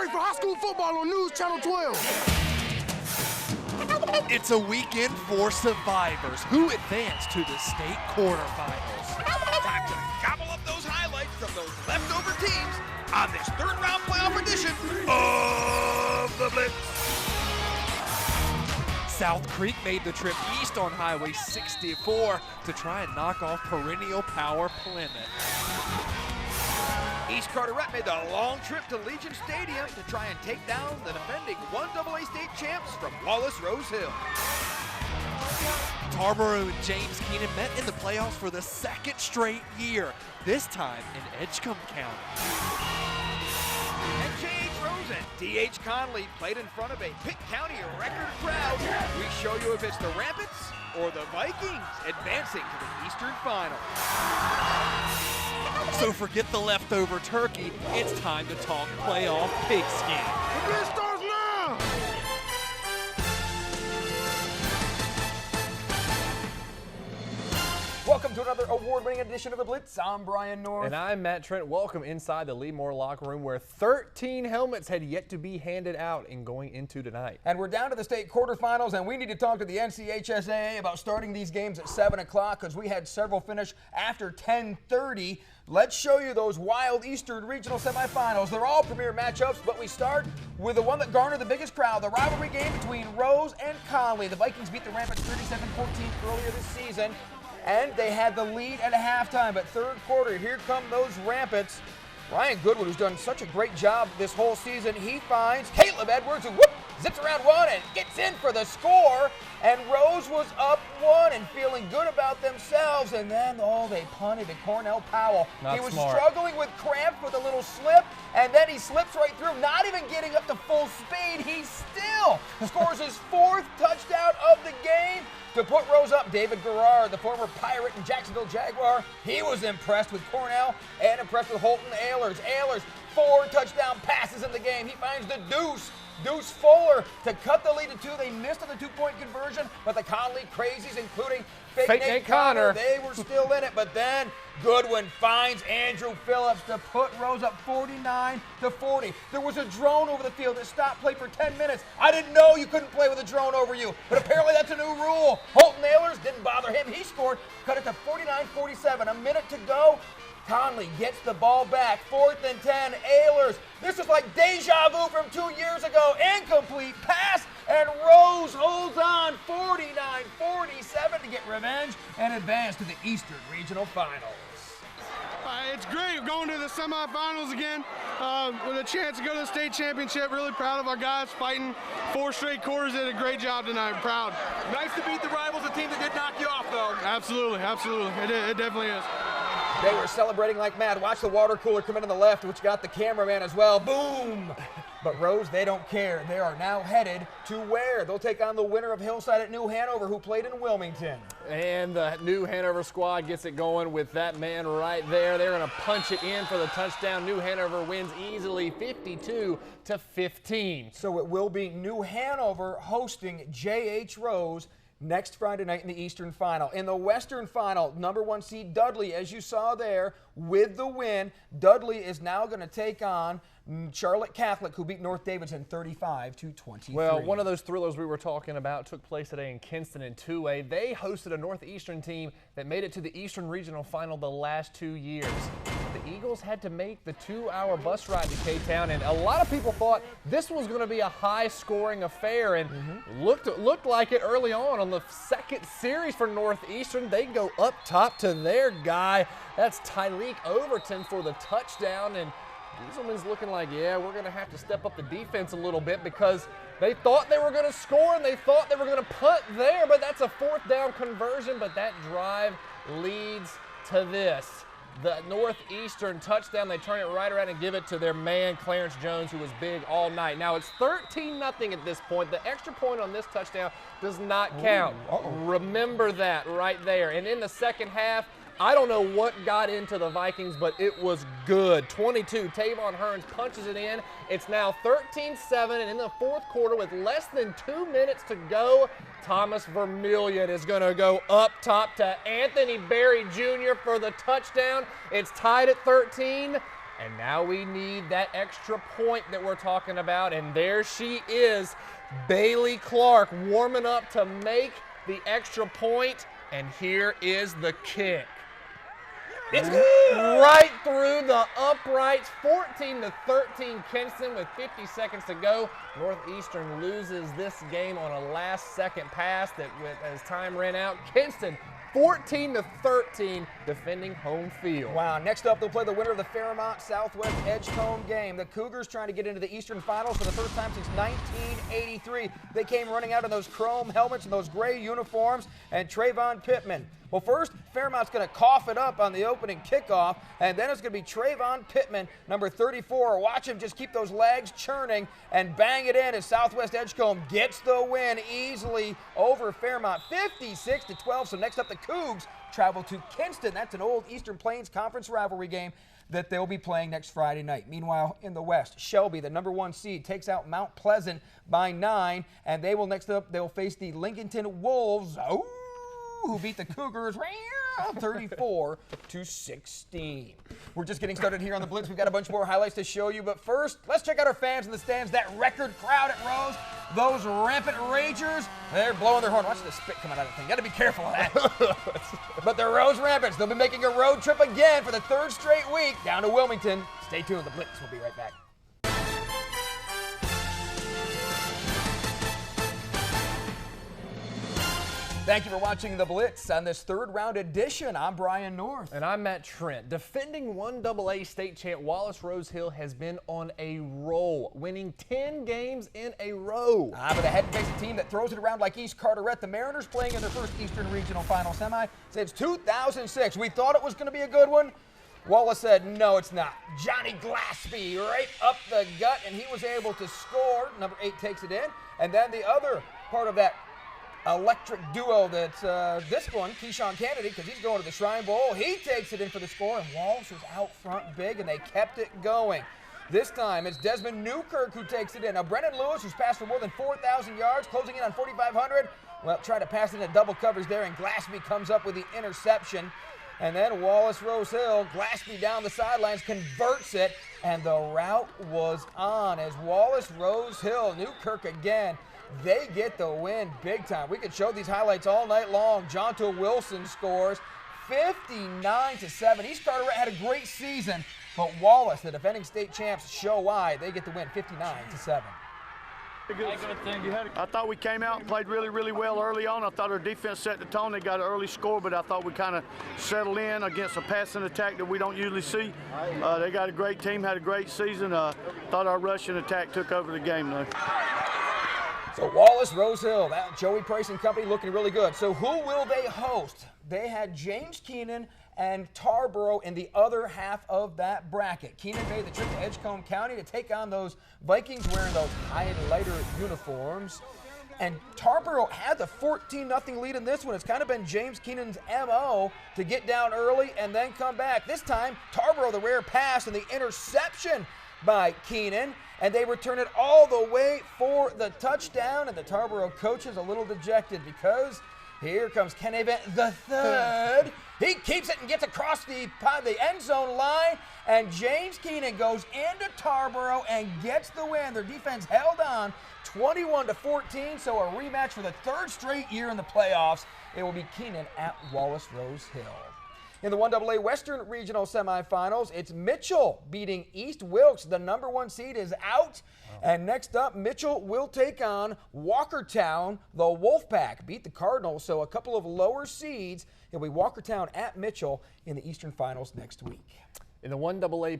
break for high school football on News Channel 12. It's a weekend for survivors who advance to the state quarterfinals. Time to gobble up those highlights from those leftover teams on this third-round playoff edition of the Blitz. South Creek made the trip east on Highway 64 to try and knock off perennial power Plymouth. East Carteret made the long trip to Legion Stadium to try and take down the defending 1AA state champs from Wallace Rose Hill. Tarboro and James Keenan met in the playoffs for the second straight year, this time in Edgecombe County. And J.H. Rose and D.H. Conley played in front of a Pitt County record crowd. We show you if it's the Rampants or the Vikings advancing to the Eastern Final. So forget the leftover turkey, it's time to talk playoff pigskin. The Blitz starts now! Welcome to another award-winning edition of the Blitz. I'm Brian North. And I'm Matt Trent. Welcome inside the Lee Moore locker room where 13 helmets had yet to be handed out in going into tonight. And we're down to the state quarterfinals, and we need to talk to the NCHSAA about starting these games at 7 o'clock because we had several finish after 10:30. Let's show you those wild Eastern Regional semifinals. They're all premier matchups, but we start with the one that garnered the biggest crowd, the rivalry game between Rose and Conley. The Vikings beat the Rampants 37-14 earlier this season, and they had the lead at halftime. But third quarter, here come those Rampants. Ryan Goodwood, who's done such a great job this whole season, he finds Caleb Edwards, who zips around one and gets in for the score. And Rose was up one and feeling good about themselves. And then, they punted to Cornell Powell. He was struggling with cramps with a little slip, and then he slips right through, not even getting up to full speed. He still scores his fourth touchdown of the game to put Rose up. David Garrard, the former Pirate and Jacksonville Jaguar, he was impressed with Cornell and impressed with Holton Ehlers. Ehlers, 4 touchdown passes in the game. He finds the Deuce Fuller to cut the lead to 2. They missed on the 2-point conversion, but the Conley Crazies, including Fake Nate Connor, they were still in it. But then Goodwin finds Andrew Phillips to put Rose up 49-40. There was a drone over the field that stopped play for 10 minutes. I didn't know you couldn't play with a drone over you, but apparently that's a new rule. Holton Ehlers didn't bother him. He scored, cut it to 49-47. A minute to go. Conley gets the ball back, 4th and 10, Ehlers. This is like deja vu from 2 years ago. Incomplete pass, and Rose holds on 49-47 to get revenge and advance to the Eastern Regional Finals. It's great going to the semifinals again with a chance to go to the state championship. Really proud of our guys fighting 4 straight quarters. They did a great job tonight. I'm proud. Nice to beat the rivals, a team that did knock you off, though. Absolutely. It definitely is. They were celebrating like mad. Watch the water cooler come in on the left, which got the cameraman as well. Boom! But Rose, they don't care. They are now headed to where? They'll take on the winner of Hillside at New Hanover, who played in Wilmington. And the New Hanover squad gets it going with that man right there. They're going to punch it in for the touchdown. New Hanover wins easily 52-15. So it will be New Hanover hosting J.H. Rose next Friday night in the Eastern Final. In the Western Final, number 1 seed Dudley, as you saw there, with the win. Dudley is now going to take on Charlotte Catholic, who beat North Davidson 35-23. Well, one of those thrillers we were talking about took place today in Kinston in 2A. They hosted a Northeastern team that made it to the Eastern Regional Final the last 2 years. The Eagles had to make the 2-hour bus ride to K-Town, and a lot of people thought this was going to be a high-scoring affair, and looked like it early on the second series for Northeastern. They go up top to their guy. That's Tyreek Overton for the touchdown, and Dieselman's looking like, yeah, we're going to have to step up the defense a little bit because they thought they were going to score and they thought they were going to punt there, but that's a 4th down conversion, but that drive leads to this. The Northeastern touchdown, they turn it right around and give it to their man, Clarence Jones, who was big all night. Now, it's 13-0 at this point. The extra point on this touchdown does not count. Remember that right there. And in the second half, I don't know what got into the Vikings, but it was good. 22, Tavon Hearns punches it in. It's now 13-7, and in the fourth quarter with less than 2 minutes to go, Thomas Vermillion is going to go up top to Anthony Berry Jr. for the touchdown. It's tied at 13. And now we need that extra point that we're talking about. And there she is, Bailey Clark, warming up to make the extra point. And here is the kick. It's good! Right through the uprights, 14-13 Kinston with 50 seconds to go. Northeastern loses this game on a last-second pass that, as time ran out, Kinston 14-13 defending home field. Wow, next up they'll play the winner of the Fairmont Southwest Edgecombe game. The Cougars trying to get into the Eastern Finals for the first time since 1983. They came running out in those chrome helmets and those gray uniforms, and Trayvon Pittman. Well, first, Fairmont's going to cough it up on the opening kickoff, and then it's going to be Trayvon Pittman, number 34. Watch him just keep those legs churning and bang it in as Southwest Edgecombe gets the win easily over Fairmont, 56-12. So next up, the Cougs travel to Kinston. That's an old Eastern Plains Conference rivalry game that they'll be playing next Friday night. Meanwhile, in the West, Shelby, the number 1 seed, takes out Mount Pleasant by 9, and they will next up, they'll face the Lincolnton Wolves. Who beat the Cougars 34-16. We're just getting started here on the Blitz. We've got a bunch more highlights to show you, but first, let's check out our fans in the stands. That record crowd at Rose, those rampant ragers, they're blowing their horn. Watch the spit coming out of the thing. Got to be careful of that. But the Rose Rampants, they'll be making a road trip again for the 3rd straight week down to Wilmington. Stay tuned. The Blitz will be right back. Thank you for watching The Blitz on this 3rd round edition. I'm Brian North. And I'm Matt Trent. Defending 1AA state champ Wallace Rose Hill has been on a roll, winning 10 games in a row. But ahead to face a team that throws it around like East Carteret. The Mariners playing in their first Eastern Regional Final semi since 2006. We thought it was going to be a good one. Wallace said, no, it's not. Johnny Glaspie right up the gut, and he was able to score. Number 8 takes it in. And then the other part of that electric duo that's this one, Keyshawn Kennedy, because he's going to the Shrine Bowl. He takes it in for the score, and Wallace was out front big, and they kept it going. This time, it's Desmond Newkirk who takes it in. Now, Brennan Lewis, who's passed for more than 4,000 yards, closing in on 4,500. Well, try to pass into double covers there, and Glaspie comes up with the interception. And then Wallace Rose Hill, Glaspie down the sidelines, converts it, and the route was on as Wallace Rose Hill, Newkirk again. They get the win big time. We could show these highlights all night long. Jonto Wilson scores 59-7. East Carteret had a great season, but Wallace, the defending state champs, show why. They get the win 59-7. I thought we came out and played really, really well early on. I thought our defense set the tone. They got an early score, but I thought we kind of settled in against a passing attack that we don't usually see. They got a great team, had a great season. Thought our rushing attack took over the game, though. So Wallace Rose Hill, that Joey Price and company looking really good. So who will they host? They had James Keenan and Tarboro in the other half of that bracket. Keenan made the trip to Edgecombe County to take on those Vikings wearing those highlighter uniforms. And Tarboro had the 14-0 lead in this one. It's kind of been James Keenan's MO to get down early and then come back. This time, Tarboro, the rare pass and the interception by Keenan, and they return it all the way for the touchdown, and the Tarboro coach is a little dejected because here comes Ken Avent the third. He keeps it and gets across the end zone line, and James Keenan goes into Tarboro and gets the win. Their defense held on 21-14, so a rematch for the 3rd straight year in the playoffs. It will be Keenan at Wallace Rose Hill. In the 1AA Western Regional Semifinals, it's Mitchell beating East Wilkes. The number 1 seed is out. And next up, Mitchell will take on Walkertown. The Wolfpack beat the Cardinals, so a couple of lower seeds. It'll be Walkertown at Mitchell in the Eastern Finals next week. In the 1A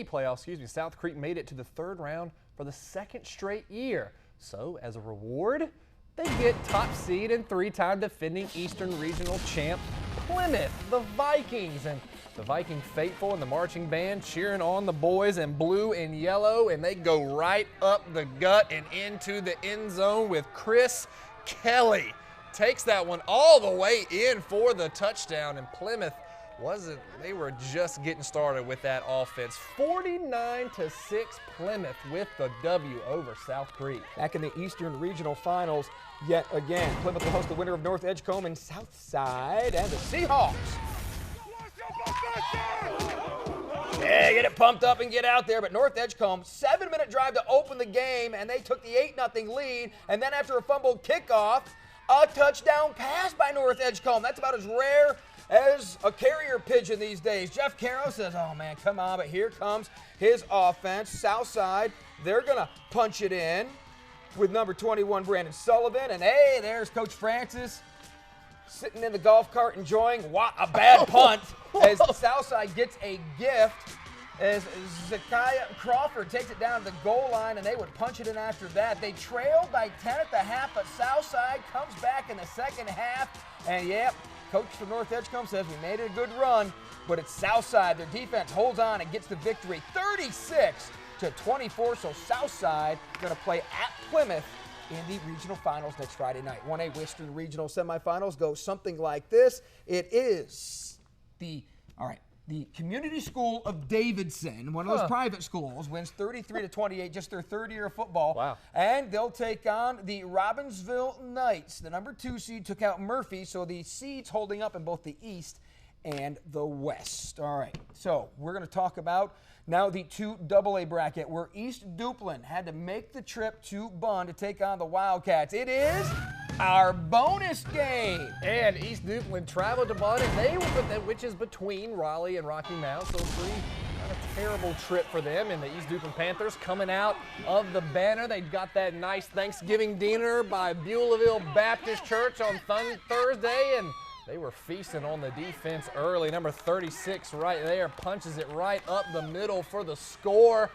playoffs, South Creek made it to the 3rd round for the 2nd straight year. So, as a reward, they get top seed and 3-time defending Eastern Regional champ Plymouth, the Vikings. And the Viking faithful and the marching band cheering on the boys in blue and yellow, and they go right up the gut and into the end zone with Chris Kelly. Takes that one all the way in for the touchdown, and Plymouth they were just getting started with that offense. 49-6 Plymouth with the W over South Creek. Back in the Eastern Regional Finals yet again. Plymouth will host the winner of North Edgecombe and Southside and the Seahawks. Yeah, get it pumped up and get out there. But North Edgecombe, 7-minute drive to open the game, and they took the 8-0 lead. And then after a fumbled kickoff, a touchdown pass by North Edgecombe. That's about as rare as a carrier pigeon these days. Jeff Caro says, oh, man, come on. But here comes his offense. Southside, they're going to punch it in with number 21, Brandon Sullivan. And, hey, there's Coach Francis sitting in the golf cart enjoying a bad punt as Southside gets a gift as Zakiah Crawford takes it down to the goal line, and they would punch it in after that. They trailed by 10 at the half, but Southside comes back in the second half. And, yep, coach from North Edgecombe says we made it a good run, but it's Southside. Their defense holds on and gets the victory 36-24. So Southside going to play at Plymouth in the regional finals next Friday night. 1A Western Regional semifinals go something like this. It is the Community School of Davidson, one of those private schools, wins 33-28, just their third year of football. Wow. And they'll take on the Robbinsville Knights. The number 2 seed took out Murphy, so the seeds holding up in both the East and the West. All right, so we're going to talk about now the 2AA bracket where East Duplin had to make the trip to Bunn to take on the Wildcats. It is our bonus game. And East Duplin traveled to Bunn, and which is between Raleigh and Rocky Mount, so pretty not a terrible trip for them. And the East Duplin Panthers coming out of the banner. They got that nice Thanksgiving dinner by Beulahville Baptist Church on Thursday, and they were feasting on the defense early. Number 36 right there punches it right up the middle for the score.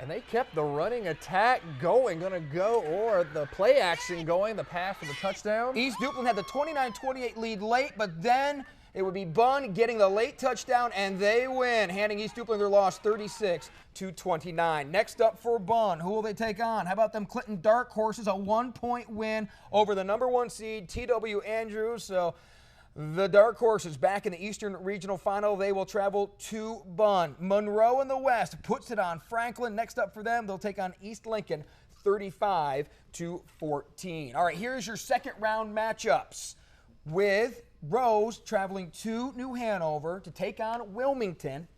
And they kept the running attack going, or the play action going, the pass for the touchdown. East Duplin had the 29-28 lead late, but then it would be Bunn getting the late touchdown, and they win, handing East Duplin their loss 36-29. Next up for Bunn, who will they take on? How about them Clinton Dark Horses, a 1-point win over the number 1 seed, TW Andrews. So the Dark Horses back in the Eastern Regional Final. They will travel to Bunn. Monroe in the West puts it on Franklin. Next up for them, they'll take on East Lincoln 35-14. All right, here's your second round matchups with Rose traveling to New Hanover to take on Wilmington.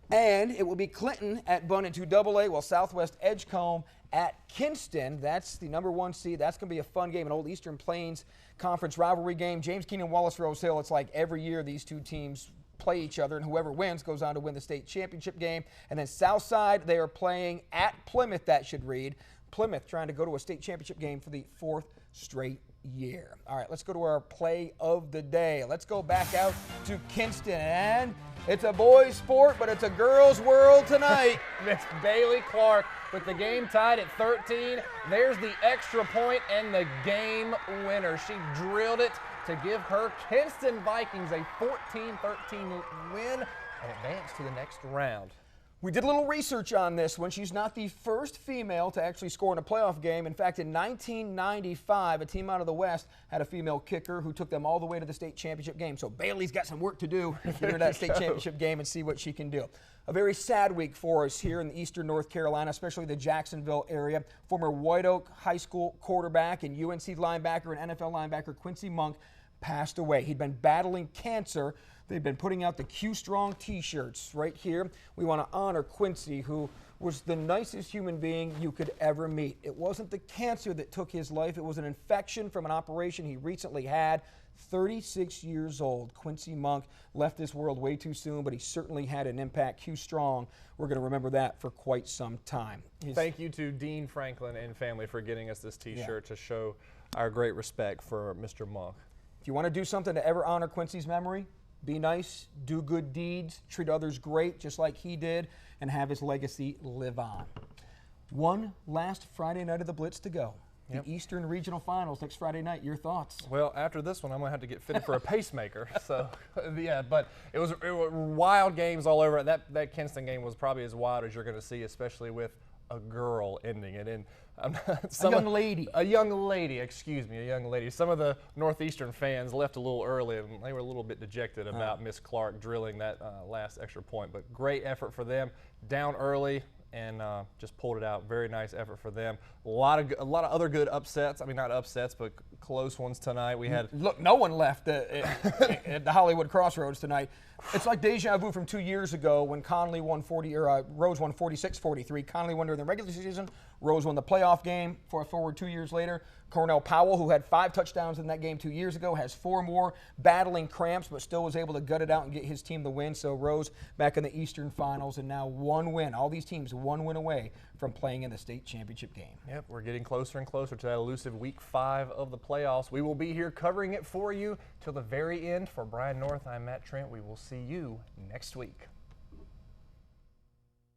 And it will be Clinton at Bunn in 2AA, while Southwest Edgecombe at Kinston. That's the number 1 seed. That's going to be a fun game, an old Eastern Plains Conference rivalry game. James Keenan, Wallace, Rose Hill. It's like every year these two teams play each other, and whoever wins goes on to win the state championship game. And then Southside, they are playing at Plymouth, that should read. Plymouth trying to go to a state championship game for the 4th straight year. All right, let's go to our play of the day. Let's go back out to Kinston, and it's a boys' sport, but it's a girls' world tonight. Miss Bailey Clark with the game tied at 13. There's the extra point and the game winner. She drilled it to give her Kinston Vikings a 14-13 win and advance to the next round. We did a little research on this one. She's not the first female to actually score in a playoff game. In fact, in 1995, a team out of the West had a female kicker who took them all the way to the state championship game. So Bailey's got some work to do in that state championship game and see what she can do. A very sad week for us here in eastern North Carolina, especially the Jacksonville area. Former White Oak High School quarterback and UNC linebacker and NFL linebacker Quincy Monk passed away. He'd been battling cancer. They've been putting out the Q Strong t-shirts right here. We want to honor Quincy, who was the nicest human being you could ever meet. It wasn't the cancer that took his life. It was an infection from an operation he recently had. 36 years old. Quincy Monk left this world way too soon, but he certainly had an impact. Q Strong, we're going to remember that for quite some time. Thank you to Dean Franklin and family for getting us this t-shirt to show our great respect for Mr. Monk. If you want to do something to ever honor Quincy's memory, be nice, do good deeds, treat others great just like he did, and have his legacy live on. One last Friday night of the Blitz to go. The Eastern Regional Finals next Friday night. Your thoughts? Well, after this one, I'm going to have to get fitted for a pacemaker. So, yeah, but it was wild games all over. That Kinston game was probably as wild as you're going to see, especially with a girl ending it. And a young lady. A young lady. Some of the Northeastern fans left a little early, and they were a little bit dejected about Miss Clark drilling that last extra point. But great effort for them. Down early and just pulled it out. Very nice effort for them. A lot of other good upsets. I mean, not upsets, but close ones tonight. We had look, no one left at the Hollywood Crossroads tonight. It's like deja vu from 2 years ago when Conley won Rose won 46-43. Conley won during the regular season. Rose won the playoff game. Forward 2 years later, Cornell Powell, who had 5 touchdowns in that game 2 years ago, has 4 more, battling cramps, but still was able to gut it out and get his team the win. So Rose back in the Eastern Finals, and now 1 win. All these teams 1 win away from playing in the state championship game. Yep, we're getting closer and closer to that elusive Week 5 of the playoffs. We will be here covering it for you till the very end. For Brian North, I'm Matt Trent. We will see you next week.